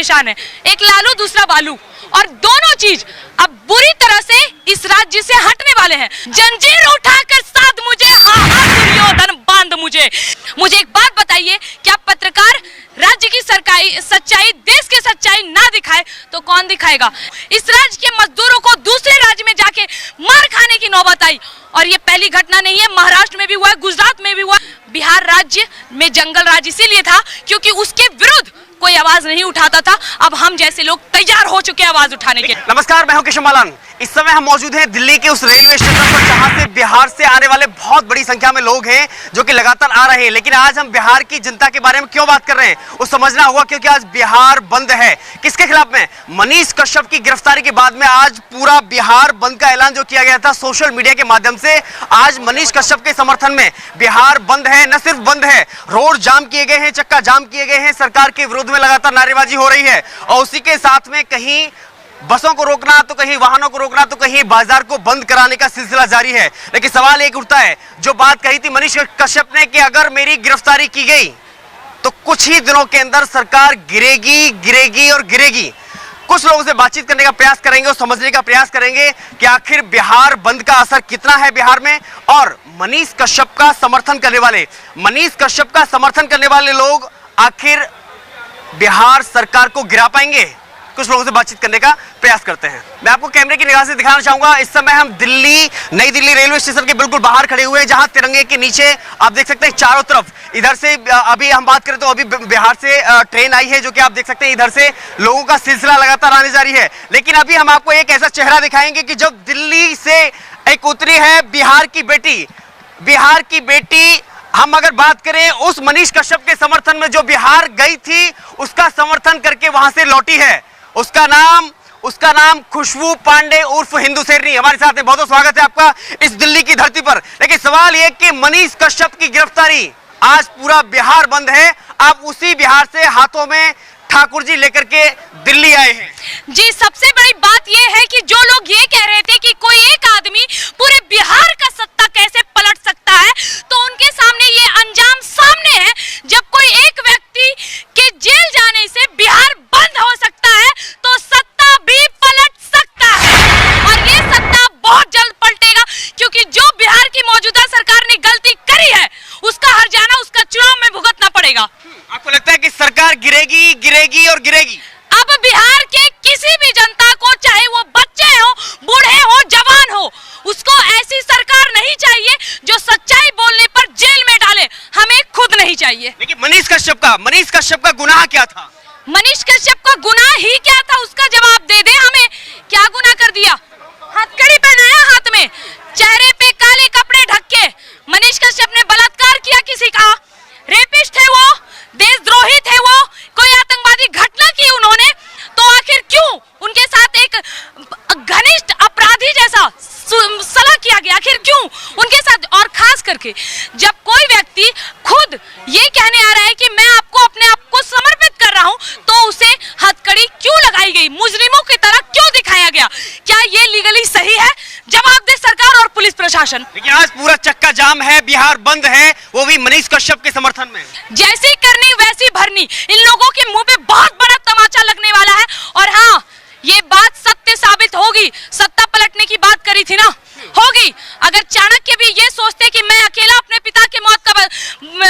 परेशान है, एक लालू दूसरा बालू, और दोनों चीज अब बुरी तरह से इस राज्य से हटने वाले हैं। जंजीर उठाकर साध मुझे, हाँ हाँ दुर्योधन बांध मुझे। मुझे एक बात बताइए, क्या पत्रकार राज्य की सच्चाई, देश की सच्चाई ना दिखाए तो कौन दिखाएगा? इस राज्य के मजदूरों को दूसरे राज्य में जाके मार खाने की नौबत आई, और ये पहली घटना नहीं है, महाराष्ट्र में भी हुआ है, गुजरात में भी हुआ। बिहार राज्य में जंगल राज इसीलिए था क्योंकि उसके विरुद्ध कोई आवाज नहीं उठाता था। अब हम जैसे लोग तैयार हो चुके हैं आवाज उठाने के। नमस्कार, मैं हूं किशोर मालन। इस समय हम मौजूद हैं दिल्ली के उस रेलवे स्टेशन पर जहां से बिहार से आने वाले बहुत बड़ी संख्या में लोग हैं जो कि लगातार आ रहे हैं। लेकिन आज हम बिहार की जनता के बारे में क्यों बात कर रहे हैं वो समझना होगा, क्योंकि आज बिहार बंद है। किसके खिलाफ में? मनीष कश्यप की गिरफ्तारी के बाद में आज पूरा बिहार बंद का ऐलान जो किया गया था सोशल मीडिया के माध्यम से, आज मनीष कश्यप के समर्थन में बिहार बंद है। न सिर्फ बंद है, रोड जाम किए गए हैं, चक्का जाम किए गए हैं, सरकार के विरोध में लगातार नारेबाजी हो रही है, और उसी के साथ में कहीं बसों को रोकना तो कहीं वाहनों को रोकना तो कहीं बाजार को बंद कराने का सिलसिला जारी है। लेकिन सवाल एक उठता है, जो बात कही थी मनीष कश्यप ने कि अगर मेरी गिरफ्तारी की गई तो कुछ ही दिनों के अंदर सरकार गिरेगी और गिरेगी। कुछ लोगों से बातचीत करने का प्रयास करेंगे और समझने का प्रयास करेंगे कि आखिर बिहार बंद का असर कितना है बिहार में, और मनीष कश्यप का समर्थन करने वाले लोग आखिर बिहार सरकार को गिरा पाएंगे। कुछ लोगों से बातचीत करने का प्रयास करते हैं। मैं आपको कैमरे की निगाह से दिखाना चाहूंगा, इस समय हम नई दिल्ली रेलवे स्टेशन के बिल्कुल बाहर खड़े हुए हैं, जहां तिरंगे के नीचे आप देख सकते हैं चारों तरफ, इधर से अभी हम बात करें तो अभी बिहार से ट्रेन आई है जो कि आप देख सकते हैं, इधर से लोगों का सिलसिला लगातार आने जारी है। लेकिन अभी हम आपको एक ऐसा चेहरा दिखाएंगे कि जब दिल्ली से एक उतरी है बिहार की बेटी, हम अगर बात करें उस मनीष कश्यप के समर्थन में जो बिहार गई थी, उसका समर्थन करके वहां से लौटी है। उसका नाम खुशबू पांडे उर्फ हिंदू शेरनी हमारे साथ है। बहुत बहुत स्वागत है आपका इस दिल्ली की धरती पर। लेकिन सवाल यह कि मनीष कश्यप की गिरफ्तारी, आज पूरा बिहार बंद है, आप उसी बिहार से हाथों में ठाकुर जी लेकर के दिल्ली आए हैं। जी, सबसे बड़ी बात यह है कि जो लोग ये कह रहे थे कि कोई एक आदमी पूरे बिहार का सत्ता कैसे पलट सकता है, तो उनके सामने ये अंजाम सामने है। जब कोई एक व्यक्ति के जेल जाने से बिहार बंद हो सकता है तो सत्ता भी पलट सकता है, और ये सत्ता बहुत जल्द पलटेगा, क्योंकि जो बिहार की मौजूदा सरकार ने गलती करी है उसका हर्जाना उसका चुनाव में भुगतना पड़ेगा। आपको लगता है कि सरकार गिरेगी और गिरेगी? अब बिहार के किसी भी जनता को, चाहे वो बच्चे हो, बूढ़े हो, जवान हो, उसको ऐसी सरकार नहीं चाहिए जो सच्चाई बोलने पर जेल में डाले। हमें खुद नहीं चाहिए। लेकिन मनीष कश्यप का गुनाह क्या था? मनीष कश्यप का गुनाह ही क्या था, उसका जवाब दे दे हमें। क्या गुनाह कर दिया? हथकड़ी पहनाया हाथ में, चेहरे पे काले कपड़े ढक के मनीष कश्यप ने बलात्कार किया किसी का, रेपिस्ट है वो, देशद्रोही थे वो, कोई आतंकवादी घटना की उन्होंने, तो आखिर क्यों उनके साथ एक घनिष्ठ अपराधी जैसा सलाह किया गया? आखिर क्यों उनके साथ? और खास करके जब कोई व्यक्ति खुद ये कहने आ रहा है कि मैं आपको अपने आप को समर्पित कर रहा हूं, तो उसे हथकड़ी क्यों लगाई गई? मुजरिमों की तरह क्यों दिखाया गया? क्या ये लीगली सही है? जवाब दे सरकार और पुलिस प्रशासन। लेकिन आज पूरा चक्का जाम है, बिहार बंद है, वो भी मनीष कश्यप के समर्थन में। जैसी करनी वैसी भरनी, इन लोगों के मुंह पे बहुत बड़ा तमाचा लगने वाला है। और हाँ, ये बात सत्य साबित होगी। सत्ता पलटने की बात करी थी ना, होगी। अगर चाणक्य भी ये सोचते कि मैं अकेला अपने पिता के मौत का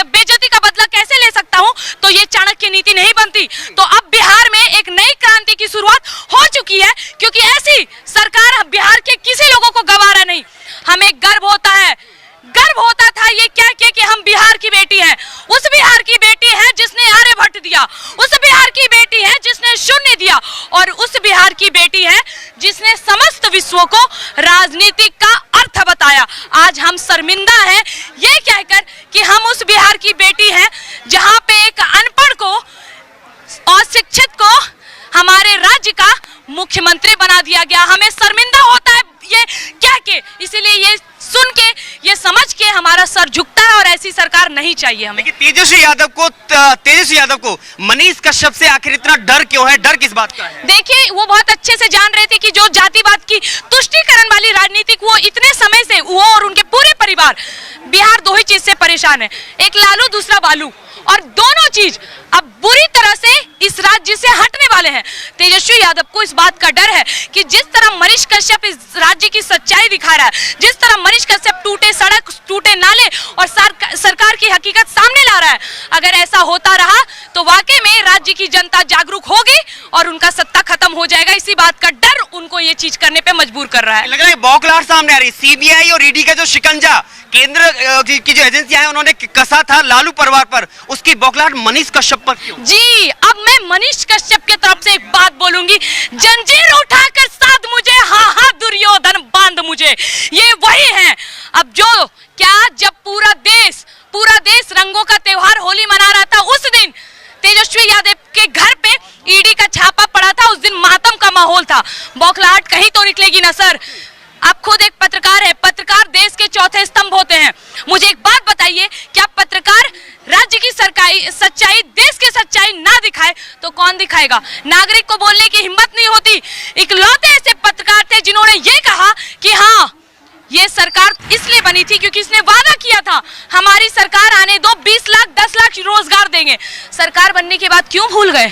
बेइज्जती का बदला कैसे ले सकता हूं, तो ये चाणक्य नीति नहीं बनती। तो अब बिहार में एक नई क्रांति की शुरुआत हो चुकी है, क्योंकि ऐसी सरकार बिहार के किसी लोगों को गवारा नहीं। हमें गर्व होता था ये कह के कि हम बिहार की बेटी हैं। उस बिहार की बेटी है जिसने आर्यभट्ट दिया, उस बिहार की बेटी है जिसने शून्य दिया, और उस बिहार की बेटी है जिसने समस्त विश्व को राजनीति का अर्थ बताया। आज हम शर्मिंदा हैं ये कहकर कि हम उस बिहार की बेटी हैं जहां पे एक अनपढ़ को और शिक्षित को हमारे राज्य का मुख्यमंत्री बना दिया गया। हमें शर्मिंदा होता है ये कह के, इसीलिए ये सुन के, ये समझ के हमारा सर झुकता है, और ऐसी सरकार नहीं चाहिए हमें। लेकिन तेजस्वी यादव को मनीष कश्यप से आखिर इतना डर क्यों है? डर किस बात का है? देखिए, वो बहुत अच्छे से जान रहे थे कि जो जातिवाद की तुष्टीकरण वाली राजनीति वो इतने समय से, वो और उनके पूरे परिवार, बिहार दो ही चीज से परेशान है, एक लालू दूसरा बालू, और दोनों चीज अब बुरी तरह से इस राज्य से हटने वाली वाले हैं। तेजस्वी यादव को इस बात का डर है कि जिस तरह मनीष कश्यप इस राज्य की सच्चाई दिखा रहा है, जिस तरह मनीष कश्यप टूटे सड़क, टूटे नाले और सरकार की हकीकत सामने ला रहा है, अगर ऐसा होता रहा तो वाकई में राज्य की जनता जागरूक होगी और उनका सत्ता खत्म हो जाएगा। इसी बात का डर उनको ये चीज करने पे मजबूर कर रहा है। लग रहा है बौखलाहट सामने आ रही। सीबीआई और ईडी का जो शिकंजा केंद्र की जो एजेंसियां हैं उन्होंने कसा था लालू परिवार पर, उसकी बौखलाहट मनीष कश्यप पर क्यों? जी, अब मैं मनीष कश्यप की तरफ से एक बात बोलूंगी, जंजीर उठाकर साध मुझे, हाँ हाँ दुर्योधन बांध मुझे, ये वही है। अब जो क्या जब पूरा देश रंगों का त्योहार होली मना रहा था, उस दिन तेजस्वी यादव के घर पे ईडी का छापा पड़ा था, उस दिन मातम का माहौल था। बौखलाहट कहीं तो निकलेगी ना सर। आप खुद एक पत्रकार है, पत्रकार देश के चौथे स्तंभ होते हैं। मुझे एक बात बताइए, क्या पत्रकार राज्य की सच्चाई, देश की सच्चाई ना दिखाए तो कौन दिखाएगा? नागरिक को बोलने की हिम्मत नहीं होती। इकलौते ऐसे पत्रकार थे जिन्होंने ये कहा कि हाँ, ये सरकार इसलिए बनी थी क्योंकि इसने वादा किया था हमारी सरकार आने दो, 20 लाख 10 लाख रोजगार देंगे। सरकार बनने के बाद क्यों भूल गए?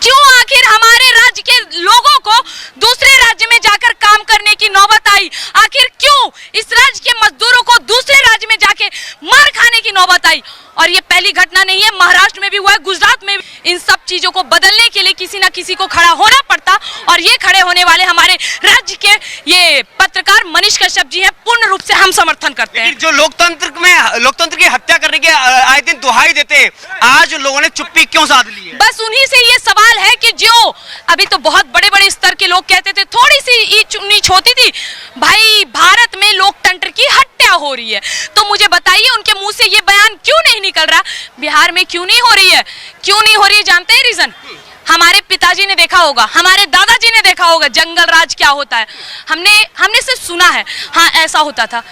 क्यों आखिर हमारे राज्य के लोगों को दूसरे राज्य में जाकर काम करने की नौबत आई? आखिर क्यों इस राज्य के मजदूरों को दूसरे राज्य में जाके मार खाने की नौबत आई? और ये पहली घटना नहीं है, महाराष्ट्र में भी हुआ है, गुजरात में भी। इन सब चीजों को बदलने के लिए किसी ना किसी को खड़ा होना पड़ता, और ये खड़े होने वाले हमारे राज्य के ये पत्रकार मनीष कश्यप जी हैं। पूर्ण रूप से हम समर्थन करते हैं। जो लोकतंत्र की हत्या करने के आए दिन दुहाई देते, आज लोगों ने चुप्पी क्यों साध ली है? बस उन्हीं से ये सवाल है कि जो अभी तो बहुत बड़े बड़े स्तर के लोग कहते थे थोड़ी सी नीच होती थी, भाई भारत में लोकतंत्र की हत्या हो रही है, तो मुझे बताइए उनके मुंह से ये बयान क्यों नहीं निकल रहा? बिहार में क्यों नहीं हो रही है? क्यों नहीं हो रही है जानते हैं रीजन? हमारे पिताजी ने देखा होगा, हमारे दादाजी ने देखा होगा जंगल राज क्या होता है। हमने सिर्फ सुना है, हाँ ऐसा होता था।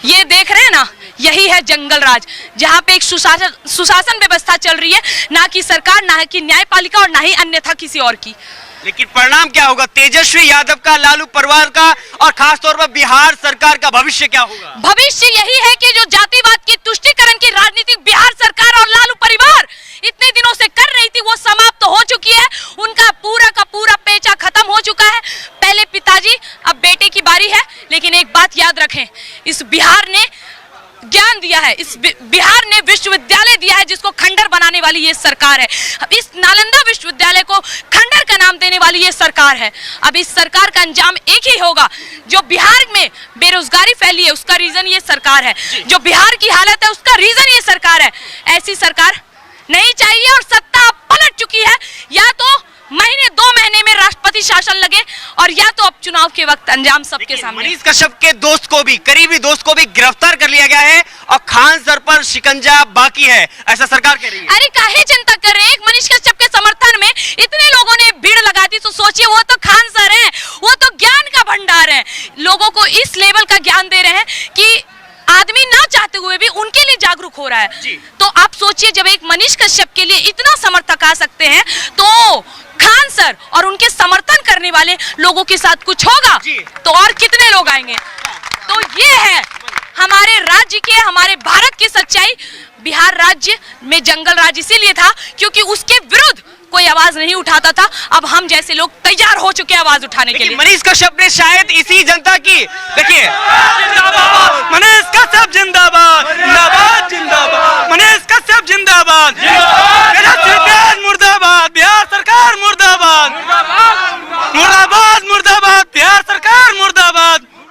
ये देख रहे हैं ना, यही है जंगल राज, जहाँ पे एक सुशासन व्यवस्था चल रही है, ना कि सरकार, ना कि न्यायपालिका और ना ही अन्यथा किसी और की। लेकिन परिणाम क्या होगा तेजस्वी यादव का, लालू परिवार का और खास तौर पर बिहार सरकार का भविष्य क्या होगा? भविष्य यही है कि जो जातिवाद की तुष्टीकरण की राजनीति बिहार सरकार और लालू परिवार इतने दिनों से कर रही थी, वो समाप्त हो चुकी है। उनका पूरा का पूरा पेचा खत्म हो चुका है। पहले पिताजी, अब बेटे की बारी है। लेकिन एक बात याद रखें, इस बिहार ने ज्ञान दिया है, इस बिहार ने विश्वविद्यालय दिया है जिसको खंडर बनाने वाली ये सरकार है। अब इस नालंदा विश्वविद्यालय को खंडर का नाम देने वाली ये सरकार है। अब इस सरकार का अंजाम एक ही होगा। जो बिहार में बेरोजगारी फैली है उसका रीजन ये सरकार है, जो बिहार की हालत है उसका रीजन ये सरकार है। ऐसी सरकार नहीं चाहिए और सत्ता अब पलट चुकी है। या तो महीने 2 महीने में राष्ट्रपति शासन लगे और या तो अब चुनाव के वक्त अंजाम सबके सामने। मनीष कश्यप के दोस्त को भी, करीबी दोस्त को भी गिरफ्तार कर लिया गया है और खान सर पर शिकंजा बाकी है, ऐसा सरकार कह रही है। अरे काहे चिंता कर रहे हैं? एक मनीष कश्यप के समर्थन में इतने लोगों ने भीड़ लगा दी, तो सोचिए वो तो खान सर हैं, वो तो ज्ञान का भंडार है। लोगों को इस लेवल का ज्ञान दे रहे हैं कि आदमी ना चाहते हुए भी उनके लिए जागरूक हो रहा है। तो आप सोचिए, जब एक मनीष कश्यप के लिए इतना समर्थक आ सकते हैं, तो खान सर और उनके समर्थन करने वाले लोगों के साथ कुछ होगा तो और कितने लोग आएंगे? तो ये है हमारे राज्य के, हमारे भारत की सच्चाई। बिहार राज्य में जंगल राज इसीलिए था क्योंकि उसके विरुद्ध कोई आवाज नहीं उठाता था। अब हम जैसे लोग तैयार हो चुके हैं आवाज उठाने के लिए। मनीष कश्यप ने शायद इसी जनता की, देखिए मनीष कश्यप जिंदाबाद।